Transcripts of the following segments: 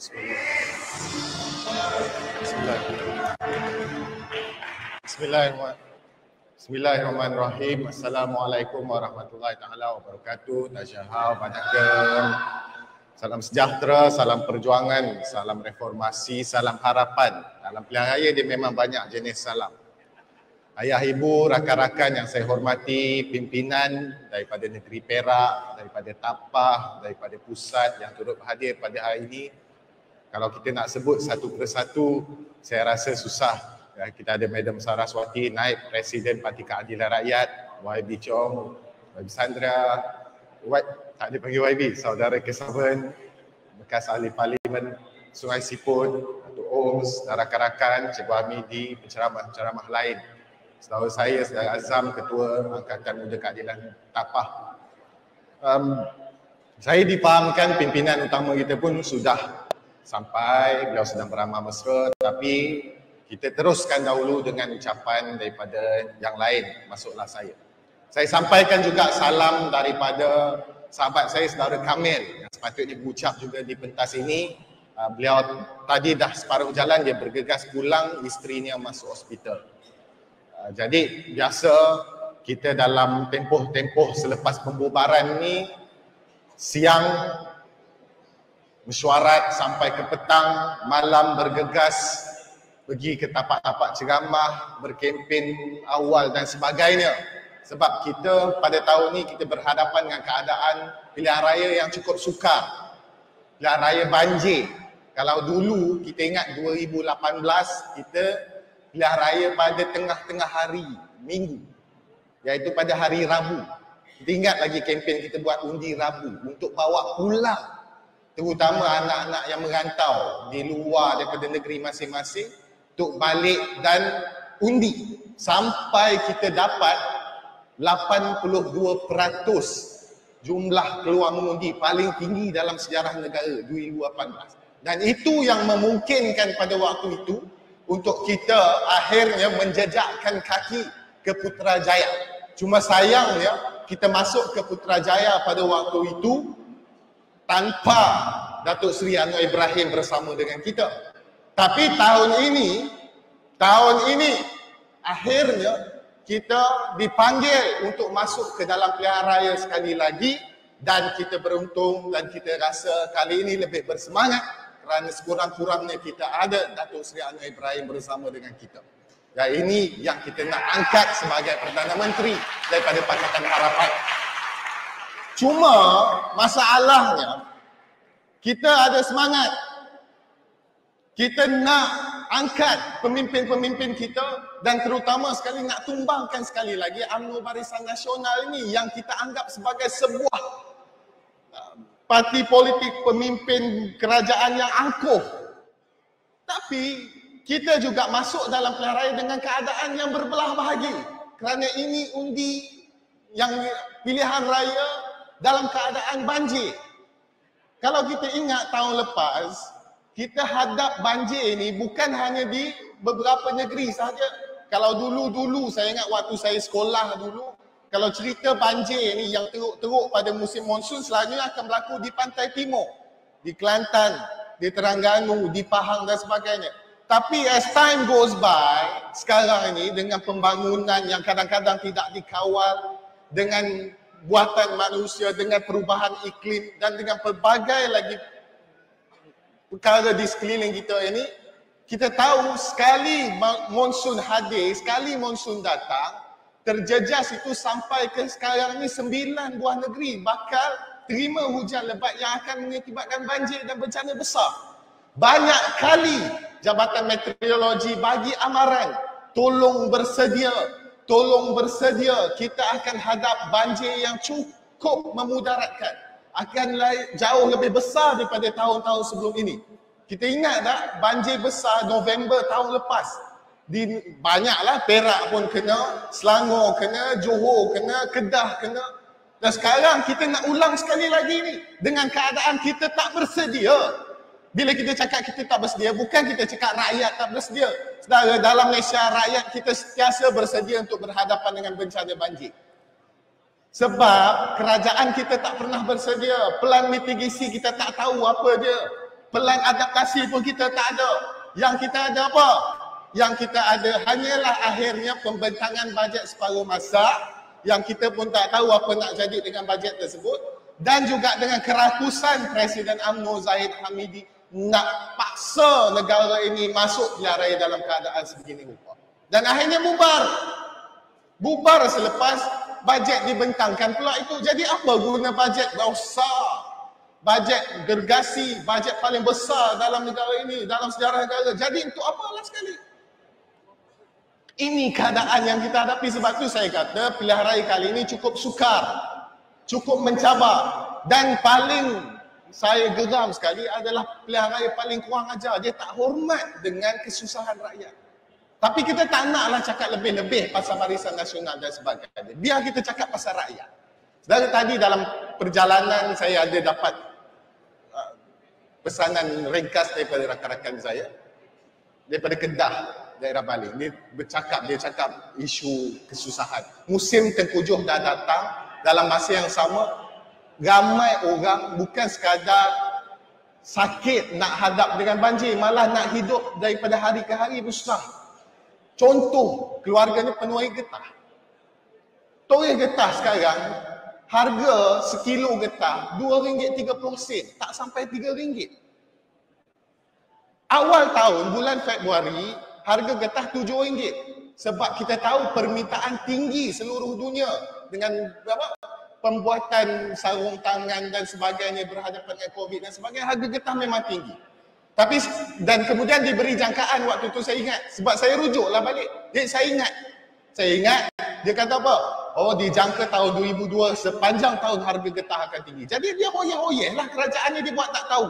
Bismillahirrahmanirrahim. Assalamualaikum warahmatullahi taala wabarakatuh. Tajahau banyakkan. Salam sejahtera, salam perjuangan, salam reformasi, salam harapan. Dalam pilihan raya dia memang banyak jenis salam. Ayah, ibu, rakan-rakan yang saya hormati, pimpinan daripada negeri Perak, daripada Tapah, daripada pusat yang turut hadir pada hari ini. Kalau kita nak sebut satu persatu, saya rasa susah. Ya, kita ada Madam Saraswati, Naib Presiden Parti Keadilan Rakyat, YB Chong, YB Sandra, tak ada panggil YB, Saudara Kesavan, bekas ahli parlimen Sungai Sipun, Datuk Oms, dan rakan-rakan, Cikgu Hamidi, penceramah-penceramah lain. Setahu saya, Saudara Azam, Ketua Angkatan Muda Keadilan Tapah. Saya difahamkan pimpinan utama kita pun sudah sampai, beliau sedang beramah mesra, tapi kita teruskan dahulu dengan ucapan daripada yang lain, masuklah saya. Saya sampaikan juga salam daripada sahabat saya, Saudara Kamil, yang sepatutnya berucap juga di pentas ini. Beliau tadi dah separuh jalan, dia bergegas pulang, isterinya masuk hospital. Jadi biasa kita dalam tempoh-tempoh selepas pembubaran ni, siang mesyuarat sampai ke petang, malam bergegas pergi ke tapak-tapak ceramah, berkempen awal dan sebagainya. Sebab kita pada tahun ni kita berhadapan dengan keadaan pilihan raya yang cukup sukar. Pilihan raya banjir. Kalau dulu kita ingat 2018 kita pilihan raya pada tengah-tengah hari, minggu, iaitu pada hari Rabu. Kita ingat lagi kempen kita buat undi Rabu untuk bawa pulang terutama anak-anak yang merantau di luar daripada negeri masing-masing untuk balik dan undi. Sampai kita dapat 82% jumlah keluar mengundi paling tinggi dalam sejarah negara 2018. Dan itu yang memungkinkan pada waktu itu untuk kita akhirnya menjejakkan kaki ke Putrajaya. Cuma sayangnya kita masuk ke Putrajaya pada waktu itu tanpa Datuk Seri Anwar Ibrahim bersama dengan kita. Tapi tahun ini akhirnya kita dipanggil untuk masuk ke dalam pilihan raya sekali lagi, dan kita beruntung dan kita rasa kali ini lebih bersemangat kerana sekurang-kurangnya kita ada Datuk Seri Anwar Ibrahim bersama dengan kita. Dan ini yang kita nak angkat sebagai Perdana Menteri daripada Pakatan Harapan. Cuma masalahnya kita ada semangat. Kita nak angkat pemimpin-pemimpin kita dan terutama sekali nak tumbangkan sekali lagi UMNO Barisan Nasional ini yang kita anggap sebagai sebuah parti politik pemimpin kerajaan yang angkuh. Tapi kita juga masuk dalam pilihan raya dengan keadaan yang berbelah bahagi. Kerana ini undi yang pilihan raya dalam keadaan banjir. Kalau kita ingat tahun lepas, kita hadap banjir ni bukan hanya di beberapa negeri sahaja. Kalau dulu-dulu, saya ingat waktu saya sekolah dulu, kalau cerita banjir ni yang teruk-teruk pada musim monsun selalunya akan berlaku di pantai timur, di Kelantan, di Terengganu, di Pahang dan sebagainya. Tapi as time goes by, sekarang ini dengan pembangunan yang kadang-kadang tidak dikawal, dengan buatan manusia, dengan perubahan iklim dan dengan pelbagai lagi perkara di sekeliling kita ini, kita tahu sekali monsun hadir, sekali monsun datang, terjejas itu sampai ke sekarang ni 9 buah negeri bakal terima hujan lebat yang akan mengakibatkan banjir dan bencana besar. Banyak kali Jabatan Meteorologi bagi amaran, tolong bersedia, kita akan hadap banjir yang cukup memudaratkan, akan jauh lebih besar daripada tahun-tahun sebelum ini. Kita ingat tak banjir besar November tahun lepas, banyaklah, Perak pun kena, Selangor kena, Johor kena, Kedah kena. Dan sekarang kita nak ulang sekali lagi ni dengan keadaan kita tak bersedia. Bila kita cakap kita tak bersedia, bukan kita cakap rakyat tak bersedia. Saudara, dalam Malaysia rakyat kita sentiasa bersedia untuk berhadapan dengan bencana banjir. Sebab kerajaan kita tak pernah bersedia, pelan mitigasi kita tak tahu apa dia. Pelan adaptasi pun kita tak ada. Yang kita ada apa? Yang kita ada hanyalah akhirnya pembentangan bajet separuh masa yang kita pun tak tahu apa nak jadi dengan bajet tersebut, dan juga dengan kerakusan Presiden UMNO Zahid Hamidi nak paksa negara ini masuk pilihan dalam keadaan sebegini rupa. Dan akhirnya bubar selepas bajet dibentangkan pula itu. Jadi apa guna bajet besar, bajet gergasi, bajet paling besar dalam negara ini, dalam sejarah negara? Jadi untuk apa lah sekali? Ini keadaan yang kita hadapi. Sebab tu saya kata pilihan raya kali ini cukup sukar, cukup mencabar, dan paling saya geram sekali adalah pilihan raya paling kurang ajar. Dia tak hormat dengan kesusahan rakyat. Tapi kita tak naklah cakap lebih-lebih pasal Barisan Nasional dan sebagainya. Biar kita cakap pasal rakyat. Dari tadi dalam perjalanan saya ada dapat pesanan ringkas daripada rakan-rakan saya daripada Kedah, daerah Bali. Dia cakap isu kesusahan. Musim tengkujuh dah datang. Dalam masa yang sama, ramai orang bukan sekadar sakit nak hadap dengan banjir, malah nak hidup daripada hari ke hari susah. Contoh, keluarganya penuai getah. Penuai getah sekarang, harga sekilo getah RM2.30, tak sampai RM3. Awal tahun, bulan Februari, harga getah RM7. Sebab kita tahu permintaan tinggi seluruh dunia dengan pembuatan sarung tangan dan sebagainya berhadapan dengan COVID dan sebagainya. Harga getah memang tinggi. Tapi dan kemudian diberi jangkaan waktu tu, saya ingat, sebab saya rujuklah balik. Jadi saya ingat dia kata apa? Oh, dijangka tahun 2002 sepanjang tahun harga getah akan tinggi. Jadi dia hoyeh-hoyeh lah, kerajaannya dia buat tak tahu.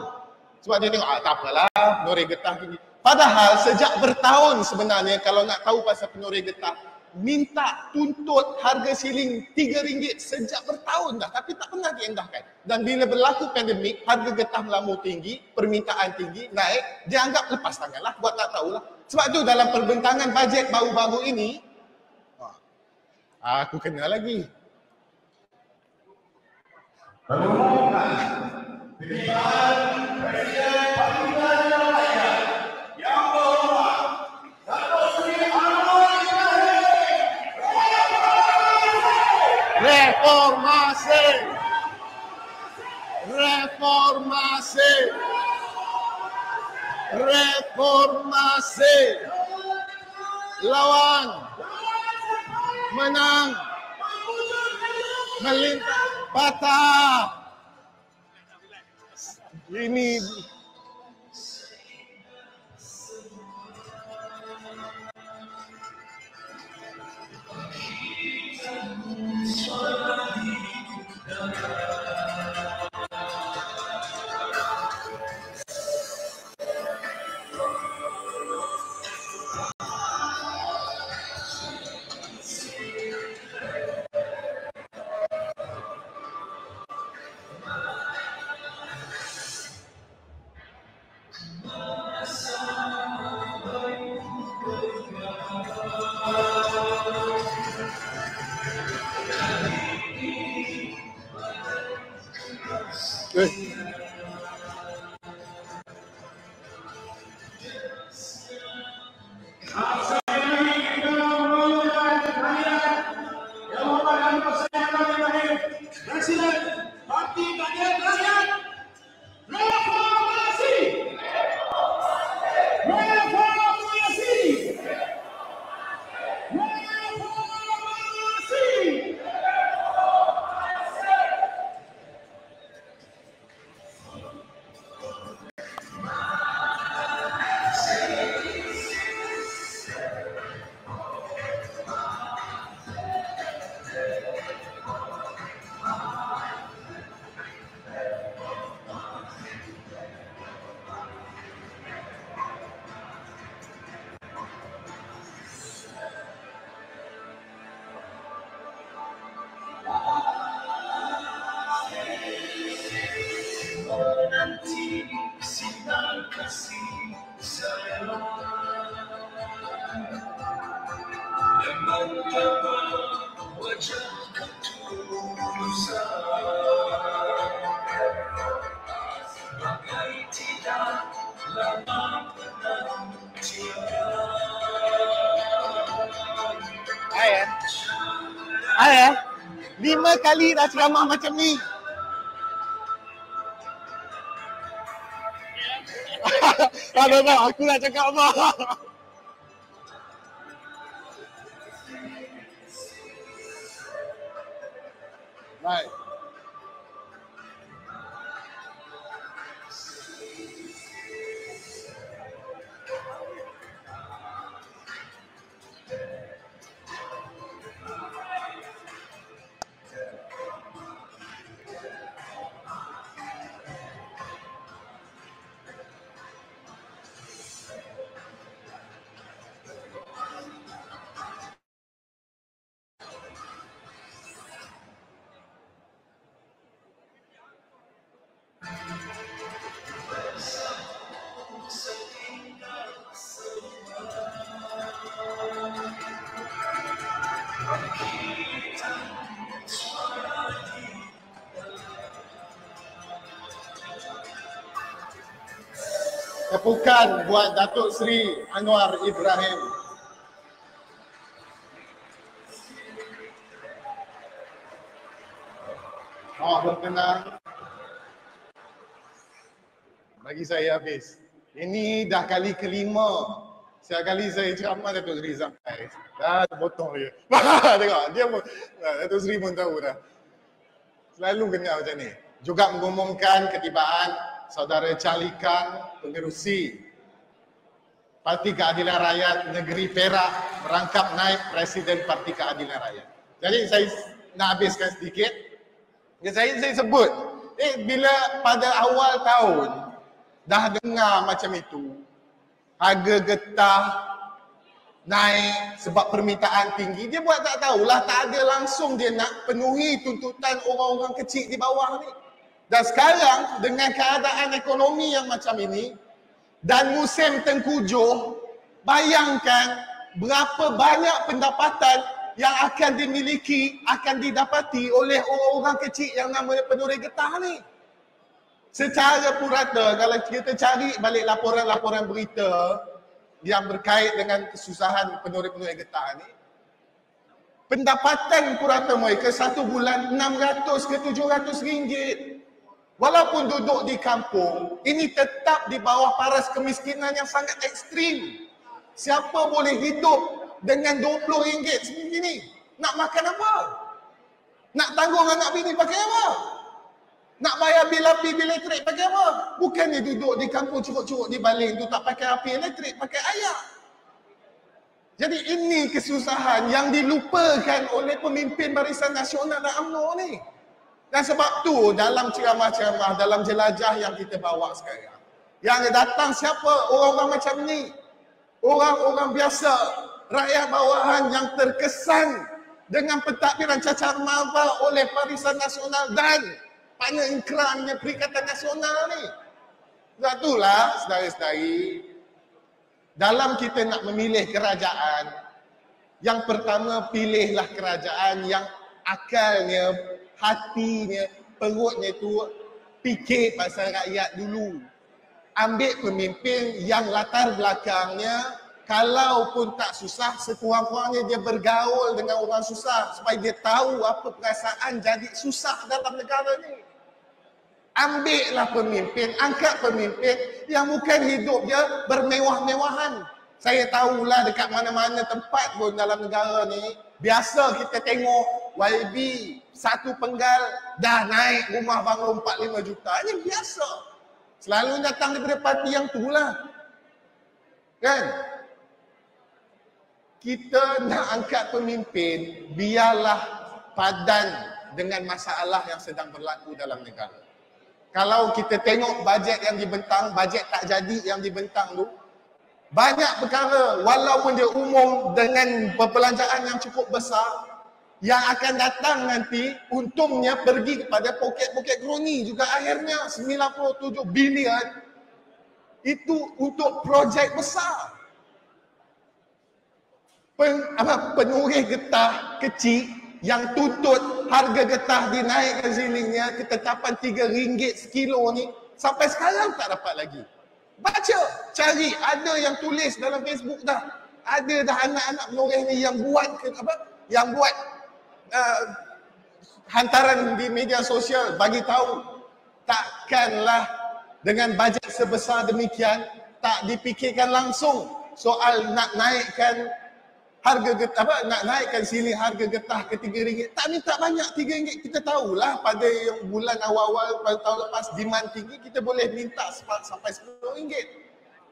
Sebab dia tengok tak apalah penoreh getah tinggi. Padahal sejak bertahun sebenarnya kalau nak tahu pasal penoreh getah, minta tuntut harga siling RM3 sejak bertahun dah, tapi tak pernah diendahkan. Dan bila berlaku pandemik, harga getah melambung tinggi, permintaan tinggi, naik, dia anggap lepas tangan lah, buat tak tahulah. Sebab tu dalam perbentangan bajet baru-baru ini, aku kena lagi. Reformasi, reformasi, reformasi, lawan, menang, melintang, patah. Ini Bagai tidak Ayah, 5 kali dah ceramah macam ni. Tak, aku nak cakap apa. Baik. Tepukan buat Datuk Seri Anwar Ibrahim. Berkenan. Bagi saya habis. Ini dah kali kelima. Sekali saya ceramah Datuk Seri sampai. Dah potong dia. Tengok, dia pun, Datuk Seri pun tahu dah. Selalu kena macam ni. Juga mengumumkan ketibaan Saudara Calikan, pengerusi Parti Keadilan Rakyat Negeri Perak merangkap naib Presiden Parti Keadilan Rakyat. Jadi saya nak habiskan sedikit. Saya sebut, bila pada awal tahun dah dengar macam itu, harga getah naik sebab permintaan tinggi, dia buat tak tahulah, tak ada langsung dia nak penuhi tuntutan orang-orang kecil di bawah ni. Dan sekarang dengan keadaan ekonomi yang macam ini dan musim tengkujuh, bayangkan berapa banyak pendapatan yang akan dimiliki, akan didapati oleh orang-orang kecil yang namanya penuris getah ni. Secara purata, kalau kita cari balik laporan-laporan berita yang berkait dengan kesusahan penuris-penuris getah ni, pendapatan purata mereka satu bulan 600 ke 700 ringgit. Walaupun duduk di kampung, ini tetap di bawah paras kemiskinan yang sangat ekstrim. Siapa boleh hidup dengan 20 ringgit segini? Nak makan apa? Nak tanggung anak bini pakai apa? Nak bayar bil api, bil elektrik pakai apa? Bukannya duduk di kampung curuk-curuk di baling tu tak pakai api elektrik, pakai air. Jadi ini kesusahan yang dilupakan oleh pemimpin Barisan Nasional dan UMNO ni. Dan sebab tu dalam ceramah-ceramah, dalam jelajah yang kita bawa sekarang, yang datang siapa? Orang-orang macam ni. Orang-orang biasa, rakyat bawahan yang terkesan dengan pentadbiran cacar mara oleh Barisan Nasional dan partner ingkerannya Perikatan Nasional ni. Sebab itulah, saudara-saudari, dalam kita nak memilih kerajaan, yang pertama pilihlah kerajaan yang akalnya, hatinya, perutnya tu fikir pasal rakyat dulu. Ambil pemimpin yang latar belakangnya kalau pun tak susah, sekurang-kurangnya dia bergaul dengan orang susah supaya dia tahu apa perasaan jadi susah dalam negara ni. Ambillah pemimpin, angkat pemimpin yang bukan hidup dia bermewah-mewahan. Saya tahulah dekat mana-mana tempat pun dalam negara ni, biasa kita tengok YB satu penggal dah naik rumah bangun 4-5 juta. Ini biasa. Selalu datang daripada parti yang tu lah. Kan? Kita nak angkat pemimpin, biarlah padan dengan masalah yang sedang berlaku dalam negara. Kalau kita tengok bajet yang dibentang, bajet tak jadi yang dibentang tu, banyak perkara walaupun dia umum dengan perbelanjaan yang cukup besar, yang akan datang nanti untungnya pergi kepada poket-poket kroni juga akhirnya 97 bilion itu untuk projek besar. Penuris getah kecil yang tuntut harga getah dinaikkan zilingnya ketetapan RM3 sekilo ni sampai sekarang tak dapat lagi. Baca, cari, ada yang tulis dalam Facebook dah. Ada dah anak-anak Menoreh ni yang buat Yang buat hantaran di media sosial bagi tahu. Takkanlah dengan bajet sebesar demikian tak dipikirkan langsung soal nak naikkan harga nak naikkan silih harga getah ke RM3. Tak minta banyak RM3. Kita tahulah pada yang bulan awal-awal pada tahun lepas demand tinggi, kita boleh minta sampai RM10.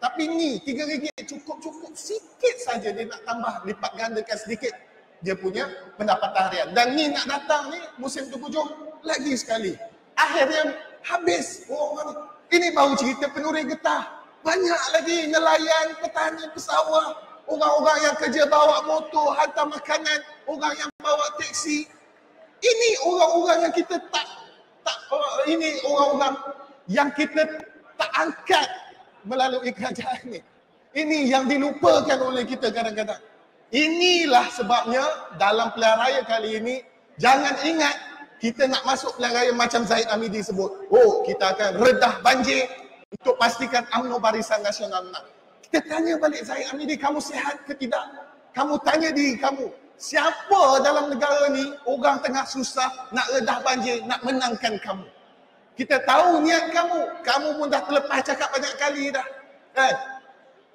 Tapi ni RM3 cukup sikit saja dia nak tambah lipat gandakan sedikit dia punya pendapatan harian. Dan ni nak datang ni musim penghujung lagi sekali. Akhirnya habis orang ni. Ini baru cerita penuris getah. Banyak lagi nelayan, petani, pesawah, orang-orang yang kerja bawa motor, hantar makanan, orang yang bawa teksi. Ini orang-orang yang kita ini orang-orang yang kita tak angkat melalui kerajaan ni. Ini yang dilupakan oleh kita kadang-kadang. Inilah sebabnya dalam pilihan raya kali ini, jangan ingat kita nak masuk pilihan raya macam Zahid Hamidi sebut. Oh, kita akan redah banjir untuk pastikan UMNO Barisan Nasional menang. Kita tanya balik Zahid Hamidi, kamu sihat ke tidak? Kamu tanya diri kamu, siapa dalam negara ni orang tengah susah nak redah banjir, nak menangkan kamu? Kita tahu niat kamu pun dah terlepas cakap banyak kali dah. Kan?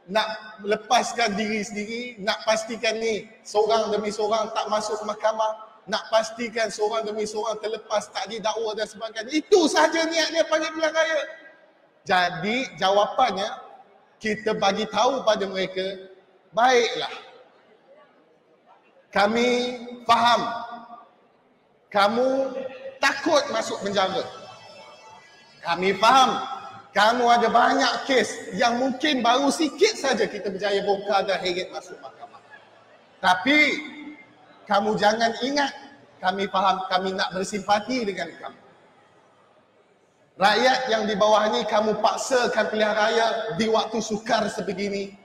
Nak lepaskan diri sendiri, nak pastikan ni seorang demi seorang tak masuk mahkamah, nak pastikan seorang demi seorang terlepas tak didakwa dan sebagainya. Itu sahaja niat dia panggil pilihan raya. Jadi jawapannya, kita bagi tahu pada mereka, baiklah, kami faham kamu takut masuk penjara. Kami faham kamu ada banyak kes yang mungkin baru sikit saja kita berjaya bongkar dan heret masuk mahkamah. Tapi kamu jangan ingat, kami faham, kami nak bersimpati dengan kamu. Rakyat yang di bawah ni kamu paksakan pilihan raya di waktu sukar sebegini.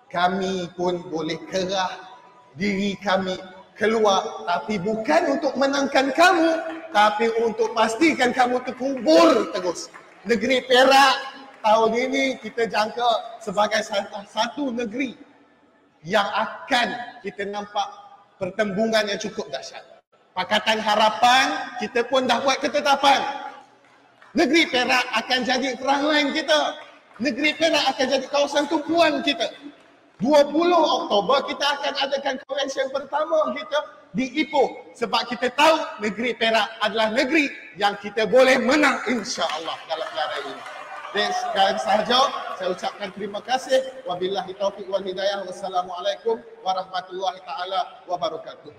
Kami pun boleh kerah diri kami keluar, tapi bukan untuk menangkan kamu, tapi untuk pastikan kamu terkubur terus. Negeri Perak tahun ini kita jangka sebagai satu negeri yang akan kita nampak pertembungan yang cukup dahsyat. Pakatan Harapan, kita pun dah buat ketetapan. Negeri Perak akan jadi frontline kita. Negeri Perak akan jadi kawasan tumpuan kita. 20 Oktober kita akan adakan konvensyen pertama kita di Ipoh. Sebab kita tahu negeri Perak adalah negeri yang kita boleh menang insya-Allah dalam pilihan ini. Dan sekarang sahaja saya ucapkan terima kasih. Wabillahi taufiq wal hidayah. Wassalamualaikum warahmatullahi taala wabarakatuh.